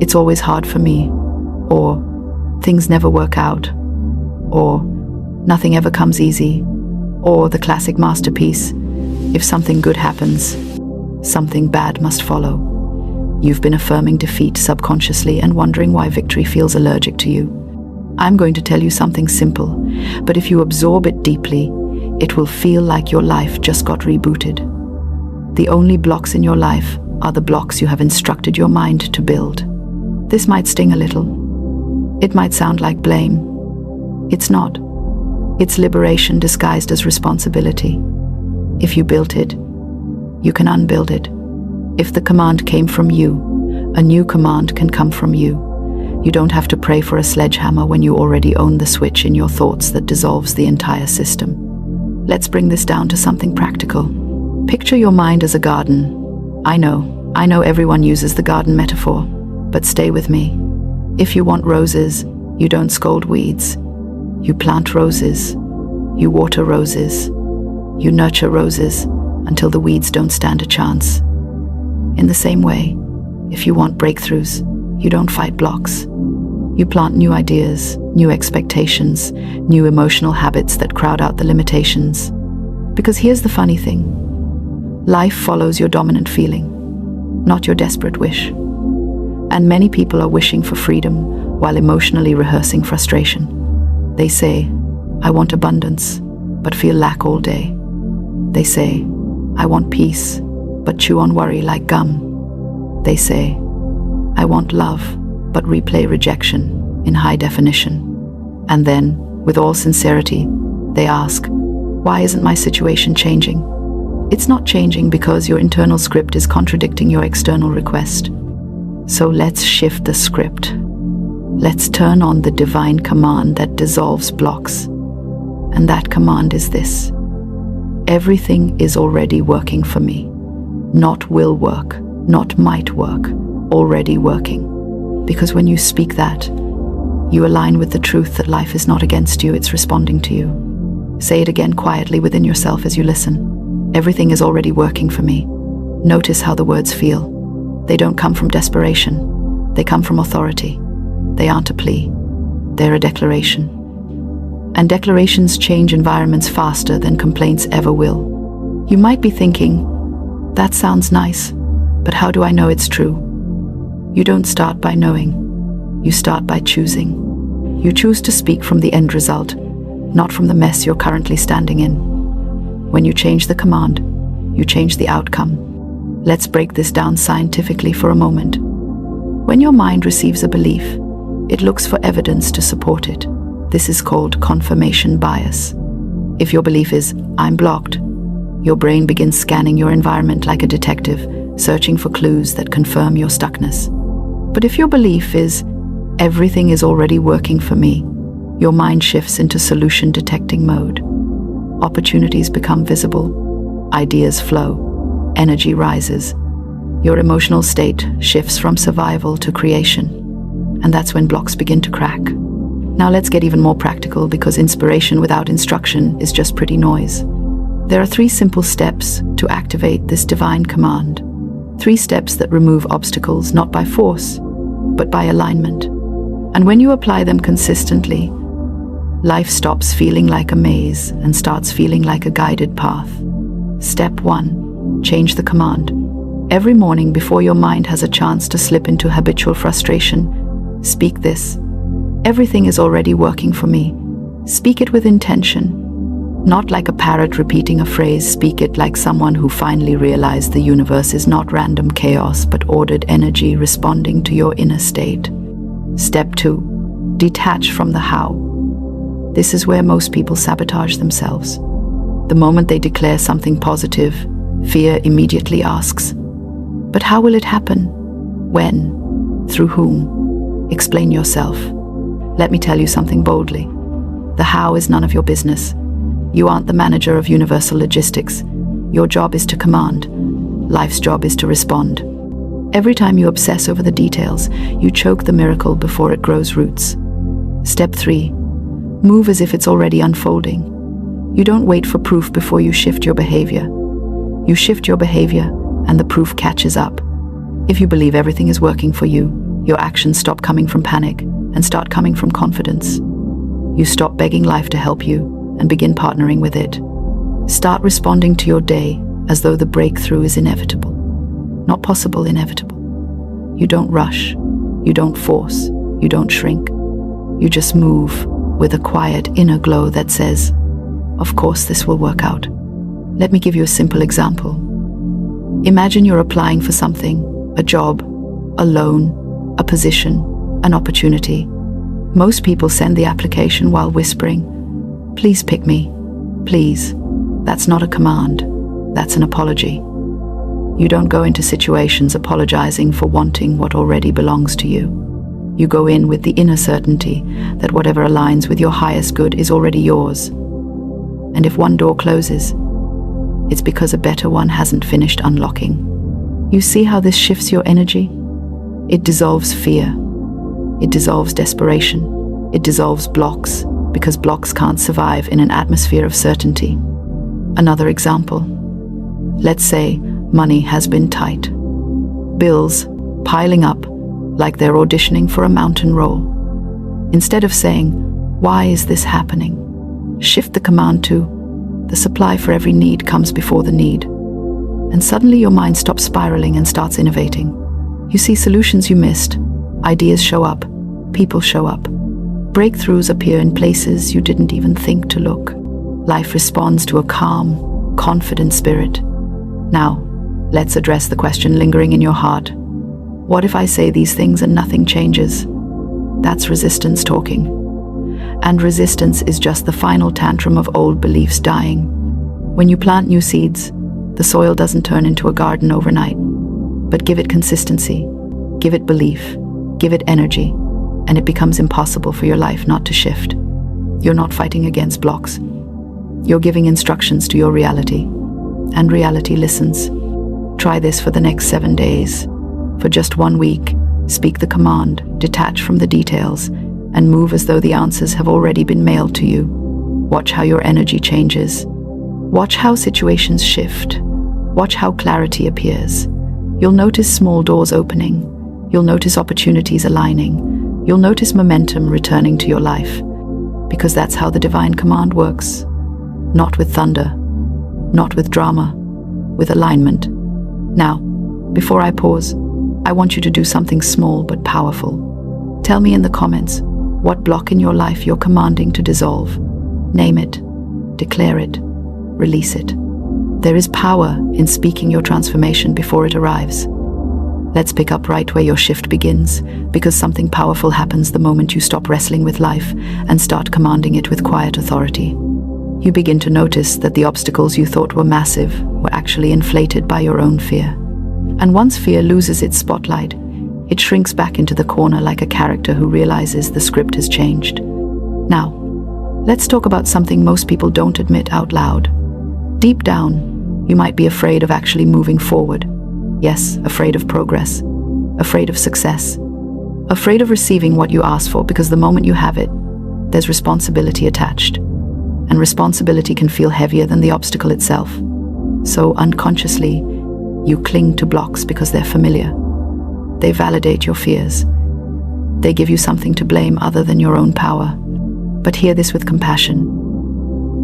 it's always hard for me, or things never work out, or nothing ever comes easy, or the classic masterpiece, if something good happens, something bad must follow. You've been affirming defeat subconsciously and wondering why victory feels allergic to you. I'm going to tell you something simple, but if you absorb it deeply, it will feel like your life just got rebooted. The only blocks in your life are the blocks you have instructed your mind to build. This might sting a little. It might sound like blame. It's not. It's liberation disguised as responsibility. If you built it, you can unbuild it. If the command came from you, a new command can come from you. You don't have to pray for a sledgehammer when you already own the switch in your thoughts that dissolves the entire system. Let's bring this down to something practical. Picture your mind as a garden. I know everyone uses the garden metaphor, but stay with me. If you want roses, you don't scold weeds. You plant roses. You water roses. You nurture roses until the weeds don't stand a chance. In the same way, if you want breakthroughs, you don't fight blocks. You plant new ideas, new expectations, new emotional habits that crowd out the limitations. Because here's the funny thing. Life follows your dominant feeling, not your desperate wish. And many people are wishing for freedom while emotionally rehearsing frustration. They say, I want abundance, but feel lack all day. They say, I want peace, but chew on worry like gum. They say, I want love, but replay rejection in high definition. And then, with all sincerity, they ask, why isn't my situation changing? It's not changing because your internal script is contradicting your external request. So let's shift the script. Let's turn on the divine command that dissolves blocks. And that command is this. Everything is already working for me. Not will work, not might work, already working. Because when you speak that, you align with the truth that life is not against you, it's responding to you. Say it again quietly within yourself as you listen. Everything is already working for me. Notice how the words feel. They don't come from desperation. They come from authority. They aren't a plea. They're a declaration. And declarations change environments faster than complaints ever will. You might be thinking, that sounds nice, but how do I know it's true? You don't start by knowing. You start by choosing. You choose to speak from the end result, not from the mess you're currently standing in. When you change the command, you change the outcome. Let's break this down scientifically for a moment. When your mind receives a belief, it looks for evidence to support it. This is called confirmation bias. If your belief is, I'm blocked, your brain begins scanning your environment like a detective, searching for clues that confirm your stuckness. But if your belief is, everything is already working for me, your mind shifts into solution detecting mode. Opportunities become visible, ideas flow, energy rises. Your emotional state shifts from survival to creation. And that's when blocks begin to crack. Now let's get even more practical, because inspiration without instruction is just pretty noise. There are 3 simple steps to activate this divine command. 3 steps that remove obstacles not by force, but by alignment. And when you apply them consistently, life stops feeling like a maze and starts feeling like a guided path. Step 1. Change the command. Every morning before your mind has a chance to slip into habitual frustration, speak this. Everything is already working for me. Speak it with intention. Not like a parrot repeating a phrase, speak it like someone who finally realized the universe is not random chaos, but ordered energy responding to your inner state. Step 2. Detach from the how. This is where most people sabotage themselves. The moment they declare something positive, fear immediately asks, but how will it happen? When? Through whom? Explain yourself. Let me tell you something boldly. The how is none of your business. You aren't the manager of universal logistics. Your job is to command. Life's job is to respond. Every time you obsess over the details, you choke the miracle before it grows roots. Step 3. Move as if it's already unfolding. You don't wait for proof before you shift your behavior. You shift your behavior, and the proof catches up. If you believe everything is working for you, Your actions stop coming from panic and start coming from confidence. You stop begging life to help you and begin partnering with it. Start responding to your day as though the breakthrough is inevitable. Not possible, inevitable. You don't rush, you don't force, you don't shrink. You just move with a quiet inner glow that says, "Of course this will work out." Let me give you a simple example. Imagine you're applying for something, a job, a loan, a position, an opportunity. Most people send the application while whispering, "Please pick me, please." That's not a command, that's an apology. You don't go into situations apologizing for wanting what already belongs to you. You go in with the inner certainty that whatever aligns with your highest good is already yours. And if one door closes, it's because a better one hasn't finished unlocking. You see how this shifts your energy? It dissolves fear. It dissolves desperation. It dissolves blocks, because blocks can't survive in an atmosphere of certainty. Another example. Let's say money has been tight. Bills piling up like they're auditioning for a mountain role. Instead of saying, "Why is this happening?" shift the command to, "The supply for every need comes before the need." And suddenly your mind stops spiraling and starts innovating. You see solutions you missed. Ideas show up. People show up. Breakthroughs appear in places you didn't even think to look. Life responds to a calm, confident spirit. Now, let's address the question lingering in your heart. What if I say these things and nothing changes? That's resistance talking. And resistance is just the final tantrum of old beliefs dying. When you plant new seeds, the soil doesn't turn into a garden overnight. But give it consistency, give it belief, give it energy, and it becomes impossible for your life not to shift. You're not fighting against blocks. You're giving instructions to your reality, and reality listens. Try this for the next 7 days. For just 1 week, speak the command, detach from the details, and move as though the answers have already been mailed to you. Watch how your energy changes. Watch how situations shift. Watch how clarity appears. You'll notice small doors opening. You'll notice opportunities aligning. You'll notice momentum returning to your life. Because that's how the divine command works. Not with thunder, not with drama, with alignment. Now, before I pause, I want you to do something small but powerful. Tell me in the comments what block in your life you're commanding to dissolve. Name it, declare it, release it. There is power in speaking your transformation before it arrives. Let's pick up right where your shift begins, because something powerful happens the moment you stop wrestling with life and start commanding it with quiet authority. You begin to notice that the obstacles you thought were massive were actually inflated by your own fear. And once fear loses its spotlight, it shrinks back into the corner like a character who realizes the script has changed. Now, let's talk about something most people don't admit out loud. Deep down, you might be afraid of actually moving forward. Yes, afraid of progress, afraid of success, afraid of receiving what you asked for, because the moment you have it, there's responsibility attached. And responsibility can feel heavier than the obstacle itself. So unconsciously, you cling to blocks because they're familiar. They validate your fears. They give you something to blame other than your own power. But hear this with compassion.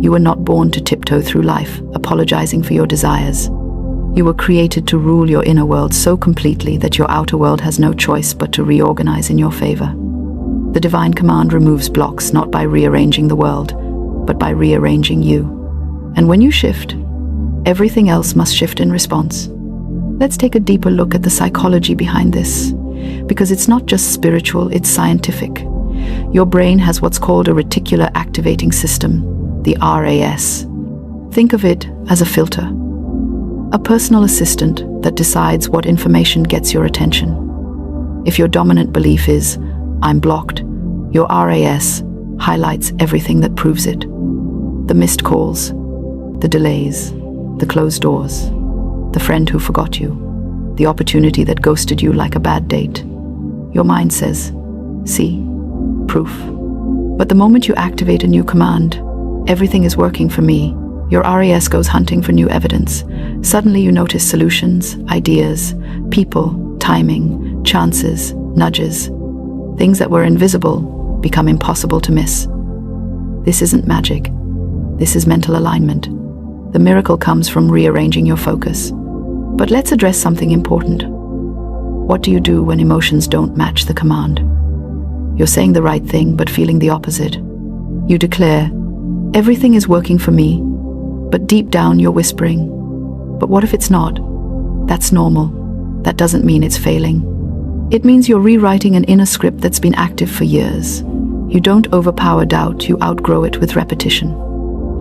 You were not born to tiptoe through life, apologizing for your desires. You were created to rule your inner world so completely that your outer world has no choice but to reorganize in your favor. The divine command removes blocks not by rearranging the world, but by rearranging you. And when you shift, everything else must shift in response. Let's take a deeper look at the psychology behind this, because it's not just spiritual, it's scientific. Your brain has what's called a reticular activating system, the RAS. Think of it as a filter, a personal assistant that decides what information gets your attention. If your dominant belief is, "I'm blocked," your RAS highlights everything that proves it. The missed calls, the delays, the closed doors, the friend who forgot you, the opportunity that ghosted you like a bad date. Your mind says, "See, proof." But the moment you activate a new command, "Everything is working for me," your RAS goes hunting for new evidence. Suddenly you notice solutions, ideas, people, timing, chances, nudges. Things that were invisible become impossible to miss. This isn't magic. This is mental alignment. The miracle comes from rearranging your focus. But let's address something important. What do you do when emotions don't match the command? You're saying the right thing, but feeling the opposite. You declare, everything is working for me, but deep down you're whispering, but what if it's not? That's normal. That doesn't mean it's failing. It means you're rewriting an inner script that's been active for years. You don't overpower doubt, you outgrow it with repetition.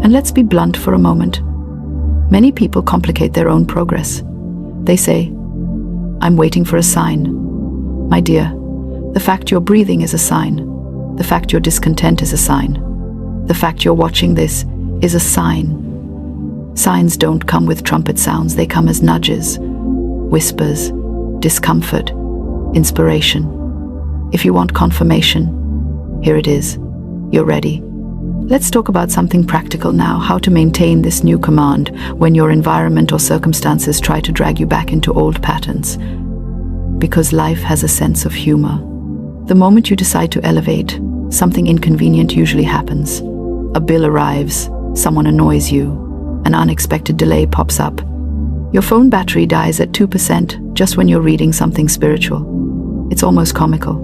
And let's be blunt for a moment. Many people complicate their own progress. They say, I'm waiting for a sign. My dear, the fact you're breathing is a sign. The fact you're discontent is a sign. The fact you're watching this is a sign. Signs don't come with trumpet sounds, they come as nudges, whispers, discomfort, inspiration. If you want confirmation, here it is. You're ready. Let's talk about something practical now, how to maintain this new command when your environment or circumstances try to drag you back into old patterns. Because life has a sense of humor. The moment you decide to elevate, something inconvenient usually happens. A bill arrives, someone annoys you, an unexpected delay pops up. Your phone battery dies at 2% just when you're reading something spiritual. It's almost comical.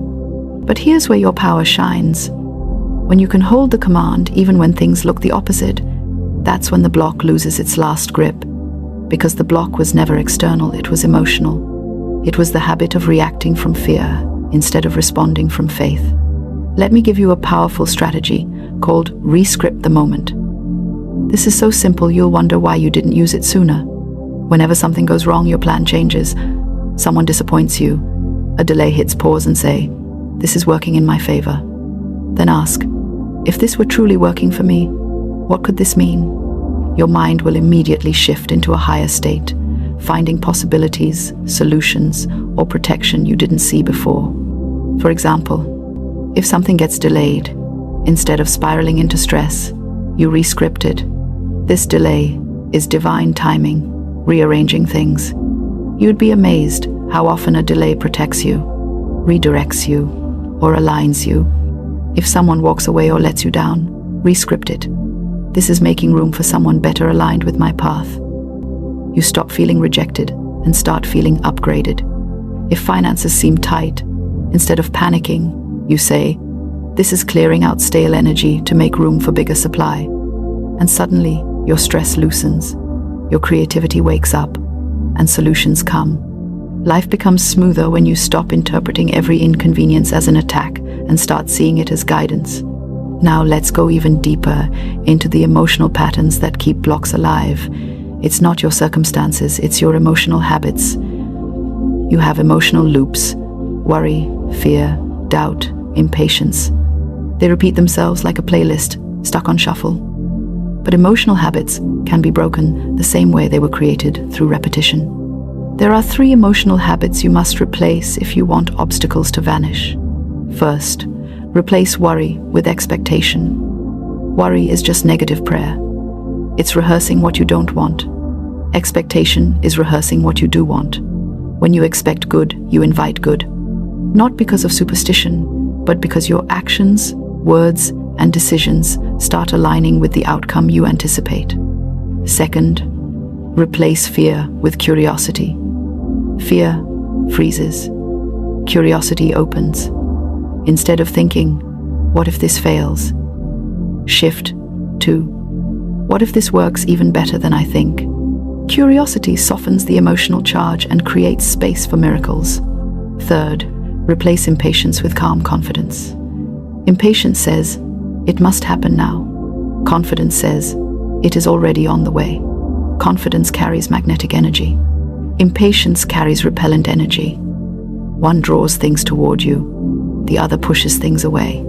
But here's where your power shines. When you can hold the command even when things look the opposite, that's when the block loses its last grip. Because the block was never external, it was emotional. It was the habit of reacting from fear instead of responding from faith. Let me give you a powerful strategy called Rescript the Moment. This is so simple you'll wonder why you didn't use it sooner. Whenever something goes wrong, your plan changes. Someone disappoints you. A delay hits pause and say, this is working in my favor. Then ask, if this were truly working for me, what could this mean? Your mind will immediately shift into a higher state, finding possibilities, solutions, or protection you didn't see before. For example, if something gets delayed, instead of spiraling into stress, you rescript it. This delay is divine timing, rearranging things. You'd be amazed how often a delay protects you, redirects you, or aligns you. If someone walks away or lets you down, rescript it. This is making room for someone better aligned with my path. You stop feeling rejected and start feeling upgraded. If finances seem tight, instead of panicking, you say, this is clearing out stale energy to make room for bigger supply. And suddenly, your stress loosens, your creativity wakes up, and solutions come. Life becomes smoother when you stop interpreting every inconvenience as an attack and start seeing it as guidance. Now let's go even deeper into the emotional patterns that keep blocks alive. It's not your circumstances, it's your emotional habits. You have emotional loops: worry, fear, doubt, impatience. They repeat themselves like a playlist, stuck on shuffle. But emotional habits can be broken the same way they were created, through repetition. There are 3 emotional habits you must replace if you want obstacles to vanish. First, replace worry with expectation. Worry is just negative prayer. It's rehearsing what you don't want. Expectation is rehearsing what you do want. When you expect good, you invite good. Not because of superstition, but because your actions, words, and decisions start aligning with the outcome you anticipate. Second, replace fear with curiosity. Fear freezes. Curiosity opens. Instead of thinking, what if this fails? Shift to, what if this works even better than I think? Curiosity softens the emotional charge and creates space for miracles. Third, replace impatience with calm confidence. Impatience says, it must happen now. Confidence says, it is already on the way. Confidence carries magnetic energy. Impatience carries repellent energy. One draws things toward you, the other pushes things away.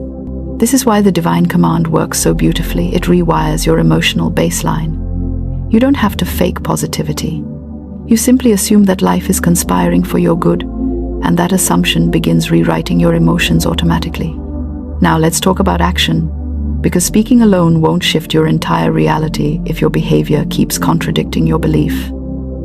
This is why the divine command works so beautifully. It rewires your emotional baseline. You don't have to fake positivity. You simply assume that life is conspiring for your good, and that assumption begins rewriting your emotions automatically. Now let's talk about action, because speaking alone won't shift your entire reality if your behavior keeps contradicting your belief.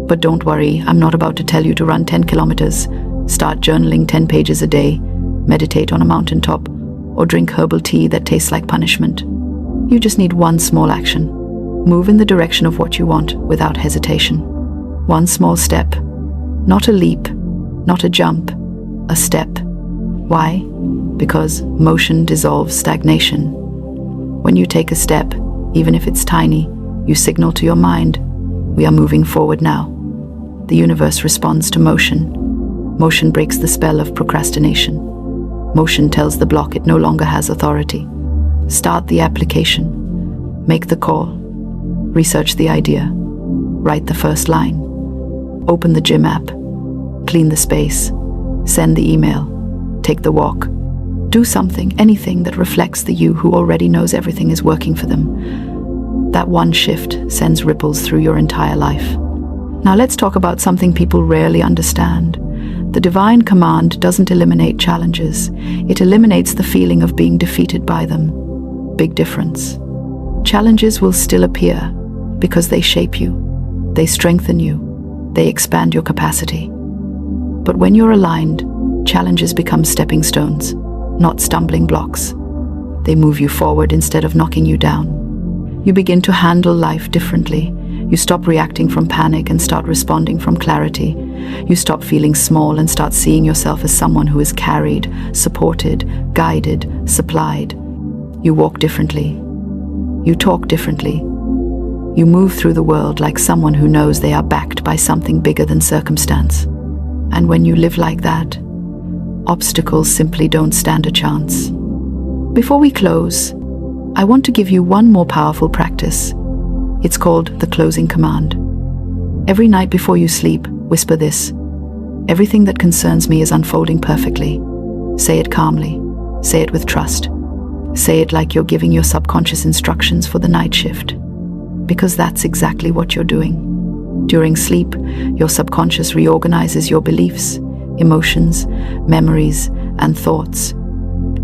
But don't worry, I'm not about to tell you to run 10 kilometers. Start journaling 10 pages a day, meditate on a mountaintop, or drink herbal tea that tastes like punishment. You just need one small action. Move in the direction of what you want without hesitation. One small step. Not a leap, not a jump, a step. Why? Because motion dissolves stagnation. When you take a step, even if it's tiny, you signal to your mind, we are moving forward now. The universe responds to motion. Motion breaks the spell of procrastination. Motion tells the block it no longer has authority. Start the application. Make the call. Research the idea. Write the first line. Open the gym app. Clean the space. Send the email. Take the walk. Do something, anything that reflects the you who already knows everything is working for them. That one shift sends ripples through your entire life. Now let's talk about something people rarely understand. The divine command doesn't eliminate challenges. It eliminates the feeling of being defeated by them. Big difference. Challenges will still appear because they shape you. They strengthen you. They expand your capacity. But when you're aligned, challenges become stepping stones, not stumbling blocks. They move you forward instead of knocking you down. You begin to handle life differently. You stop reacting from panic and start responding from clarity. You stop feeling small and start seeing yourself as someone who is carried, supported, guided, supplied. You walk differently. You talk differently. You move through the world like someone who knows they are backed by something bigger than circumstance. And when you live like that, obstacles simply don't stand a chance. Before we close, I want to give you one more powerful practice. It's called the closing command. Every night before you sleep, whisper this. Everything that concerns me is unfolding perfectly. Say it calmly. Say it with trust. Say it like you're giving your subconscious instructions for the night shift. Because that's exactly what you're doing. During sleep, your subconscious reorganizes your beliefs, emotions, memories, and thoughts.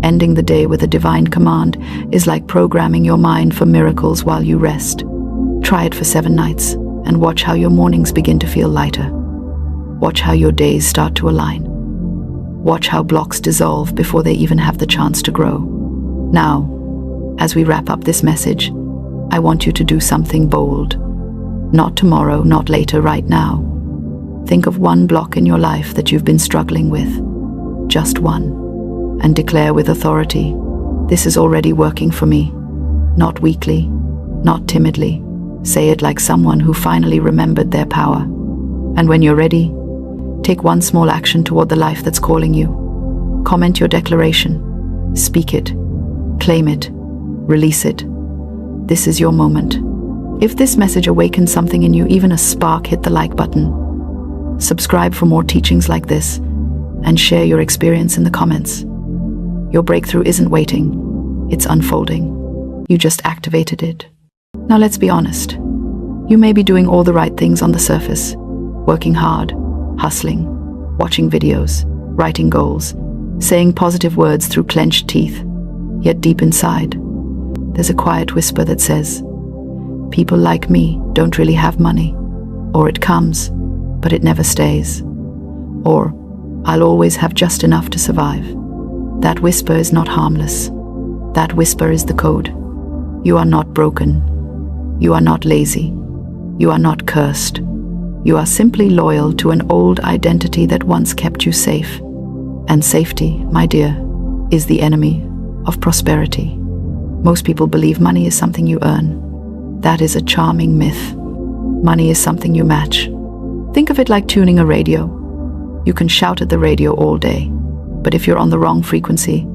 Ending the day with a divine command is like programming your mind for miracles while you rest. Try it for 7 nights and watch how your mornings begin to feel lighter. Watch how your days start to align. Watch how blocks dissolve before they even have the chance to grow. Now, as we wrap up this message, I want you to do something bold. Not tomorrow, not later, right now. Think of one block in your life that you've been struggling with. Just one. And declare with authority, this is already working for me. Not weakly, not timidly. Say it like someone who finally remembered their power. And when you're ready, take one small action toward the life that's calling you. Comment your declaration. Speak it. Claim it. Release it. This is your moment. If this message awakened something in you, even a spark, hit the like button. Subscribe for more teachings like this, and share your experience in the comments. Your breakthrough isn't waiting, it's unfolding. You just activated it. Now let's be honest. You may be doing all the right things on the surface, working hard, hustling, watching videos, writing goals, saying positive words through clenched teeth. Yet deep inside, there's a quiet whisper that says, people like me don't really have money. Or it comes, but it never stays. Or I'll always have just enough to survive. That whisper is not harmless. That whisper is the code. You are not broken. You are not lazy. You are not cursed. You are simply loyal to an old identity that once kept you safe. And safety, my dear, is the enemy of prosperity. Most people believe money is something you earn. That is a charming myth. Money is something you match. Think of it like tuning a radio. You can shout at the radio all day, but if you're on the wrong frequency,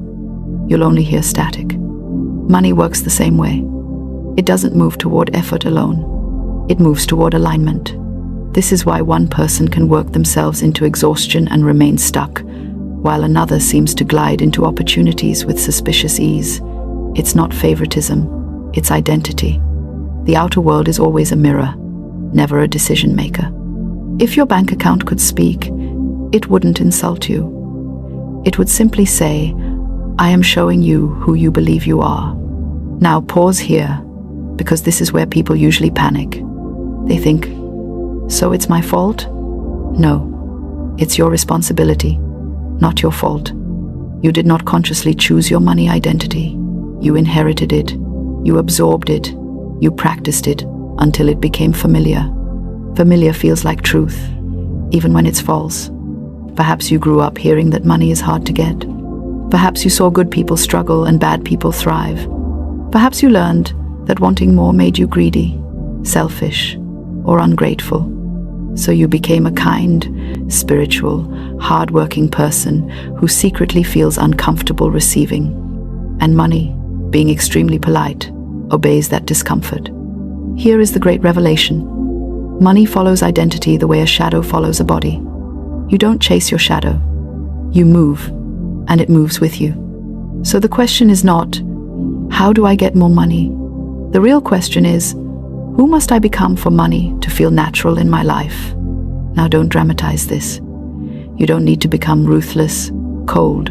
you'll only hear static. Money works the same way. It doesn't move toward effort alone. It moves toward alignment. This is why one person can work themselves into exhaustion and remain stuck, while another seems to glide into opportunities with suspicious ease. It's not favoritism, it's identity. The outer world is always a mirror, never a decision maker. If your bank account could speak, it wouldn't insult you. It would simply say, I am showing you who you believe you are. Now pause here, because this is where people usually panic. They think, so it's my fault? No, It's your responsibility, not your fault. You did not consciously choose your money identity. You inherited it. You absorbed it. You practiced it until it became familiar. Familiar feels like truth, even when it's false. Perhaps you grew up hearing that money is hard to get. Perhaps you saw good people struggle and bad people thrive. Perhaps you learned that wanting more made you greedy, selfish, or ungrateful. So you became a kind, spiritual, hard-working person who secretly feels uncomfortable receiving. And money, being extremely polite, obeys that discomfort. Here is the great revelation. Money follows identity the way a shadow follows a body. You don't chase your shadow. You move, and it moves with you. So the question is not, how do I get more money? The real question is, who must I become for money to feel natural in my life? Now don't dramatize this. You don't need to become ruthless, cold,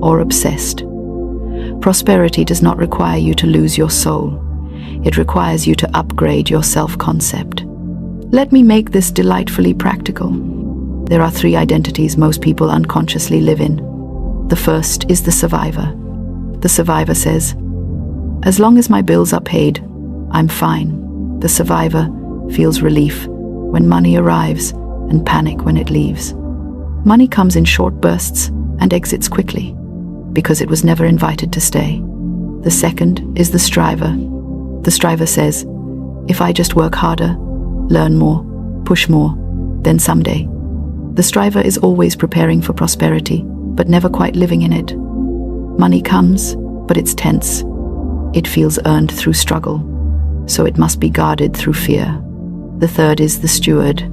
or obsessed. Prosperity does not require you to lose your soul. It requires you to upgrade your self-concept. Let me make this delightfully practical. There are 3 identities most people unconsciously live in. The first is the survivor. The survivor says, as long as my bills are paid, I'm fine. The survivor feels relief when money arrives and panic when it leaves. Money comes in short bursts and exits quickly because it was never invited to stay. The second is the striver. The striver says, if I just work harder, learn more, push more, then someday. The striver is always preparing for prosperity, but never quite living in it. Money comes, but it's tense. It feels earned through struggle, so it must be guarded through fear. The third is the steward.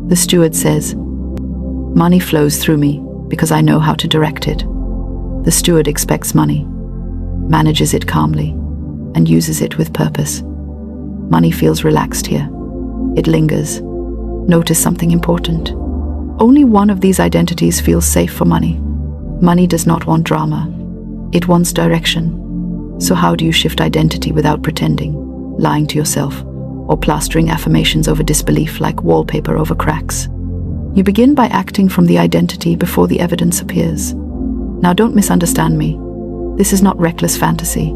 The steward says, money flows through me because I know how to direct it. The steward expects money, manages it calmly, and uses it with purpose. Money feels relaxed here. It lingers. Notice something important. Only one of these identities feels safe for money. Money does not want drama. It wants direction. So how do you shift identity without pretending, lying to yourself, or plastering affirmations over disbelief like wallpaper over cracks? You begin by acting from the identity before the evidence appears. Now don't misunderstand me. This is not reckless fantasy.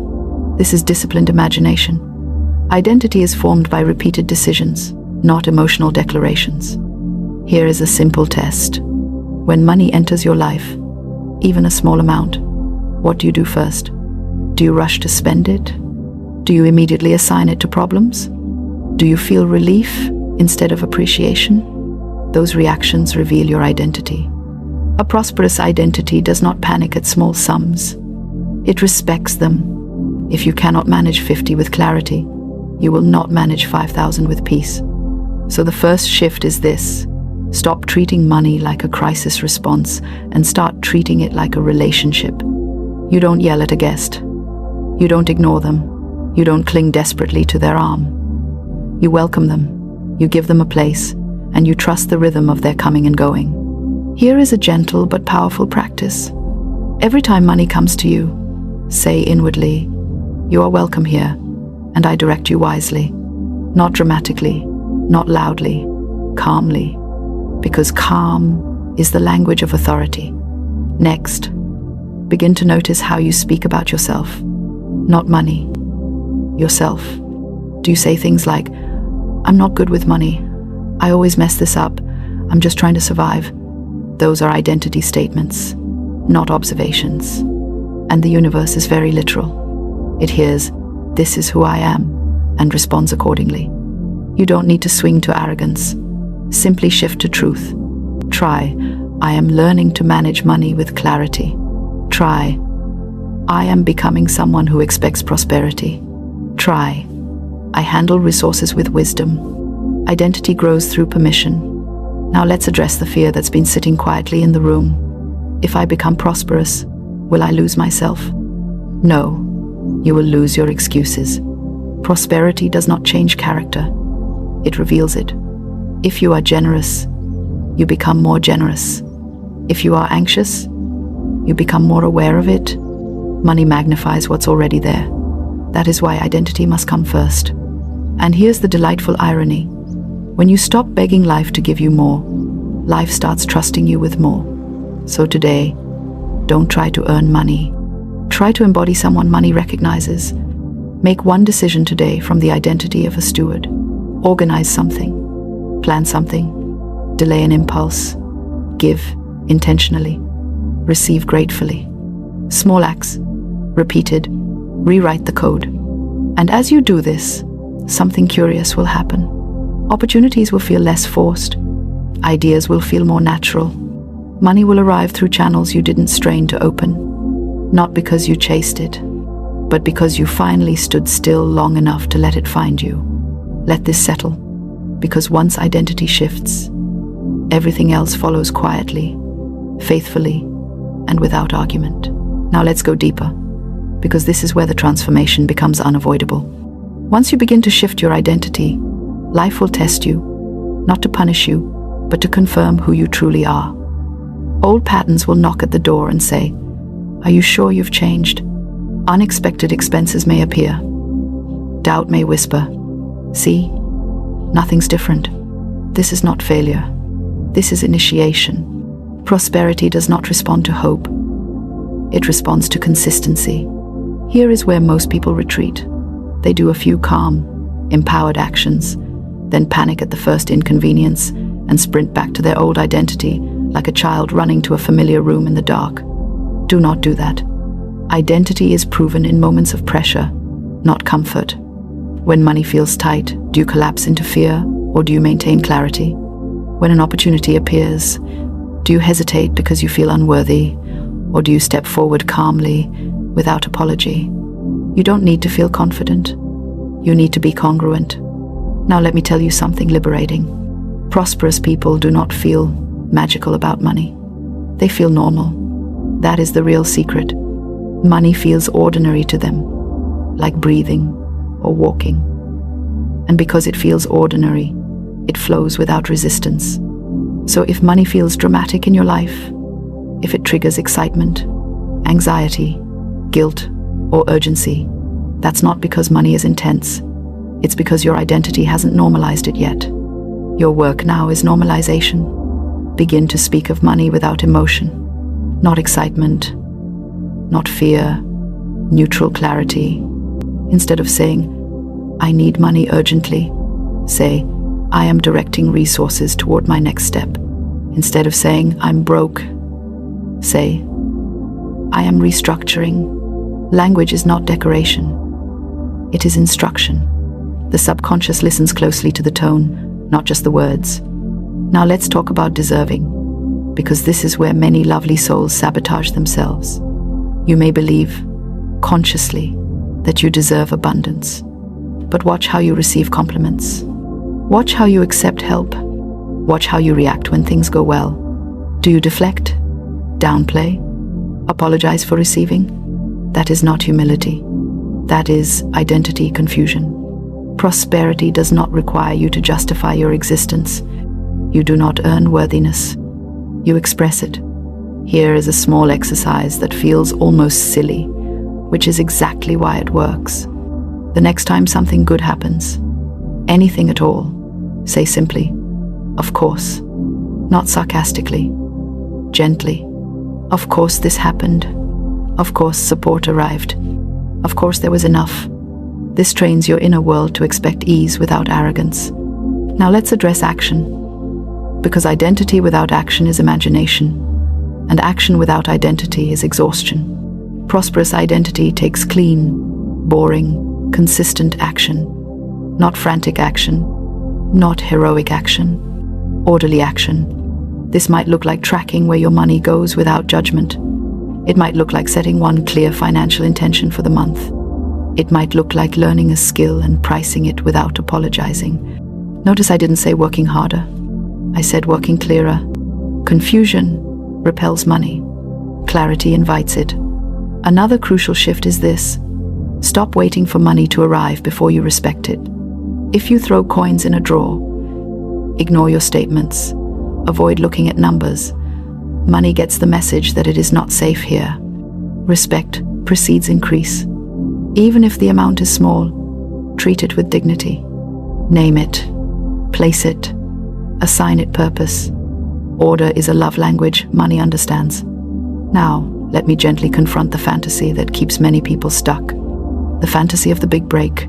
This is disciplined imagination. Identity is formed by repeated decisions, not emotional declarations. Here is a simple test. When money enters your life, even a small amount, what do you do first? Do you rush to spend it? Do you immediately assign it to problems? Do you feel relief instead of appreciation? Those reactions reveal your identity. A prosperous identity does not panic at small sums. It respects them. If you cannot manage 50 with clarity, you will not manage 5,000 with peace. So the first shift is this. Stop treating money like a crisis response and start treating it like a relationship. You don't yell at a guest. You don't ignore them. You don't cling desperately to their arm. You welcome them. You give them a place, and you trust the rhythm of their coming and going. Here is a gentle but powerful practice. Every time money comes to you, say inwardly, you are welcome here, and I direct you wisely. Not dramatically, not loudly, calmly, because calm is the language of authority. Next, begin to notice how you speak about yourself. Not money, yourself. Do you say things like, I'm not good with money, I always mess this up, I'm just trying to survive? Those are identity statements, not observations. And the universe is very literal. It hears, this is who I am, and responds accordingly. You don't need to swing to arrogance. Simply shift to truth. Try, I am learning to manage money with clarity. Try, I am becoming someone who expects prosperity. Try, I handle resources with wisdom. Identity grows through permission. Now let's address the fear that's been sitting quietly in the room. If I become prosperous, will I lose myself? No, you will lose your excuses. Prosperity does not change character. It reveals it. If you are generous, you become more generous. If you are anxious, you become more aware of it. Money magnifies what's already there. That is why identity must come first. And here's the delightful irony. When you stop begging life to give you more, life starts trusting you with more. So today, don't try to earn money. Try to embody someone money recognizes. Make one decision today from the identity of a steward. Organize something. Plan something. Delay an impulse. Give intentionally. Receive gratefully. Small acts, repeated, rewrite the code. And as you do this, something curious will happen. Opportunities will feel less forced. Ideas will feel more natural. Money will arrive through channels you didn't strain to open. Not because you chased it, but because you finally stood still long enough to let it find you. Let this settle, because once identity shifts, everything else follows quietly, faithfully, and without argument. Now let's go deeper, because this is where the transformation becomes unavoidable. Once you begin to shift your identity, life will test you, not to punish you, but to confirm who you truly are. Old patterns will knock at the door and say, "Are you sure you've changed?" Unexpected expenses may appear. Doubt may whisper, "See, nothing's different." This is not failure. This is initiation. Prosperity does not respond to hope. It responds to consistency. Here is where most people retreat. They do a few calm, empowered actions, then panic at the first inconvenience and sprint back to their old identity like a child running to a familiar room in the dark. Do not do that. Identity is proven in moments of pressure, not comfort. When money feels tight, do you collapse into fear or do you maintain clarity? When an opportunity appears, do you hesitate because you feel unworthy, or do you step forward calmly, without apology? You don't need to feel confident. You need to be congruent. Now let me tell you something liberating. Prosperous people do not feel magical about money. They feel normal. That is the real secret. Money feels ordinary to them, like breathing or walking. And because it feels ordinary, it flows without resistance. So if money feels dramatic in your life, if it triggers excitement, anxiety, guilt, or urgency, that's not because money is intense. It's because your identity hasn't normalized it yet. Your work now is normalization. Begin to speak of money without emotion, not excitement, not fear, neutral clarity. Instead of saying, "I need money urgently," say, "I am directing resources toward my next step." Instead of saying, "I'm broke," say, "I am restructuring." Language is not decoration. It is instruction. The subconscious listens closely to the tone, not just the words. Now let's talk about deserving, because this is where many lovely souls sabotage themselves. You may believe, consciously, that you deserve abundance. But watch how you receive compliments. Watch how you accept help. Watch how you react when things go well. Do you deflect? Downplay? Apologize for receiving? That is not humility. That is identity confusion. Prosperity does not require you to justify your existence. You do not earn worthiness. You express it. Here is a small exercise that feels almost silly, which is exactly why it works. The next time something good happens, anything at all, say simply, "Of course," not sarcastically, gently. "Of course this happened. Of course support arrived. Of course there was enough." This trains your inner world to expect ease without arrogance. Now let's address action, because identity without action is imagination, and action without identity is exhaustion. Prosperous identity takes clean, boring, consistent action, not frantic action, not heroic action, orderly action. This might look like tracking where your money goes without judgment. It might look like setting one clear financial intention for the month. It might look like learning a skill and pricing it without apologizing. Notice I didn't say working harder. I said working clearer. Confusion repels money. Clarity invites it. Another crucial shift is this. Stop waiting for money to arrive before you respect it. If you throw coins in a drawer, ignore your statements, avoid looking at numbers, money gets the message that it is not safe here. Respect precedes increase. Even if the amount is small, treat it with dignity. Name it, place it, assign it purpose. Order is a love language money understands. Now, let me gently confront the fantasy that keeps many people stuck. The fantasy of the big break.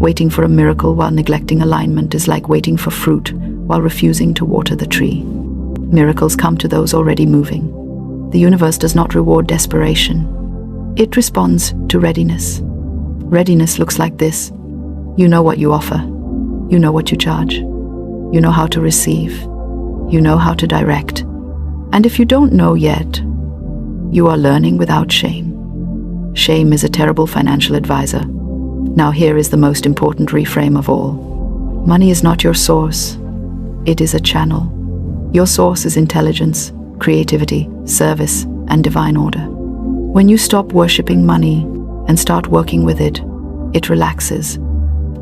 Waiting for a miracle while neglecting alignment is like waiting for fruit while refusing to water the tree. Miracles come to those already moving. The universe does not reward desperation. It responds to readiness. Readiness looks like this. You know what you offer. You know what you charge. You know how to receive. You know how to direct. And if you don't know yet, you are learning without shame. Shame is a terrible financial advisor. Now here is the most important reframe of all. Money is not your source. It is a channel. Your source is intelligence, creativity, service, and divine order. When you stop worshipping money and start working with it, it relaxes.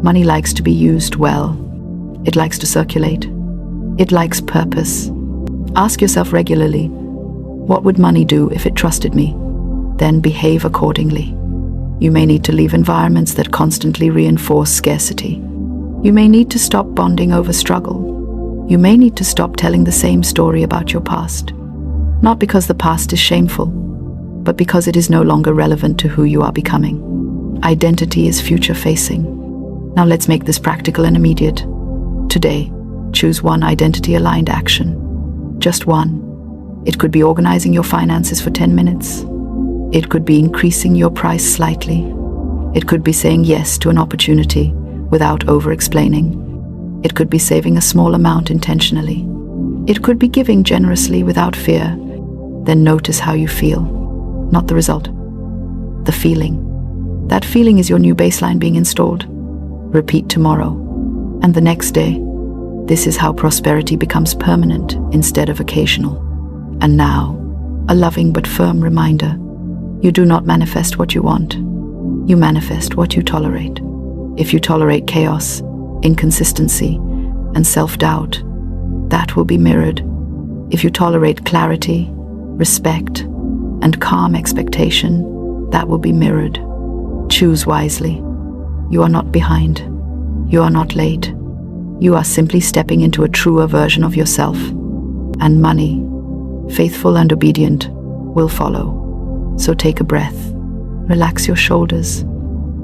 Money likes to be used well. It likes to circulate. It likes purpose. Ask yourself regularly, what would money do if it trusted me? Then behave accordingly. You may need to leave environments that constantly reinforce scarcity. You may need to stop bonding over struggle. You may need to stop telling the same story about your past. Not because the past is shameful, but because it is no longer relevant to who you are becoming. Identity is future-facing. Now let's make this practical and immediate. Today, choose one identity-aligned action. Just one. It could be organizing your finances for 10 minutes. It could be increasing your price slightly. It could be saying yes to an opportunity without over-explaining. It could be saving a small amount intentionally. It could be giving generously without fear. Then notice how you feel, not the result. The feeling. That feeling is your new baseline being installed. Repeat tomorrow, and the next day. This is how prosperity becomes permanent instead of occasional. And now, a loving but firm reminder. You do not manifest what you want. You manifest what you tolerate. If you tolerate chaos, inconsistency, and self-doubt, that will be mirrored. If you tolerate clarity, respect, and calm expectation, that will be mirrored. Choose wisely. You are not behind. You are not late. You are simply stepping into a truer version of yourself. And money, faithful and obedient, will follow. So take a breath. Relax your shoulders.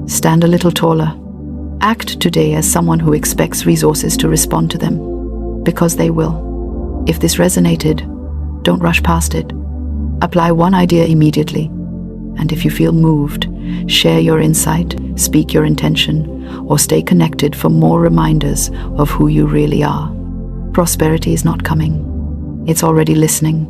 Stand a little taller. Act today as someone who expects resources to respond to them, because they will. If this resonated, don't rush past it. Apply one idea immediately. And if you feel moved, share your insight, speak your intention, or stay connected for more reminders of who you really are. Prosperity is not coming. It's already listening.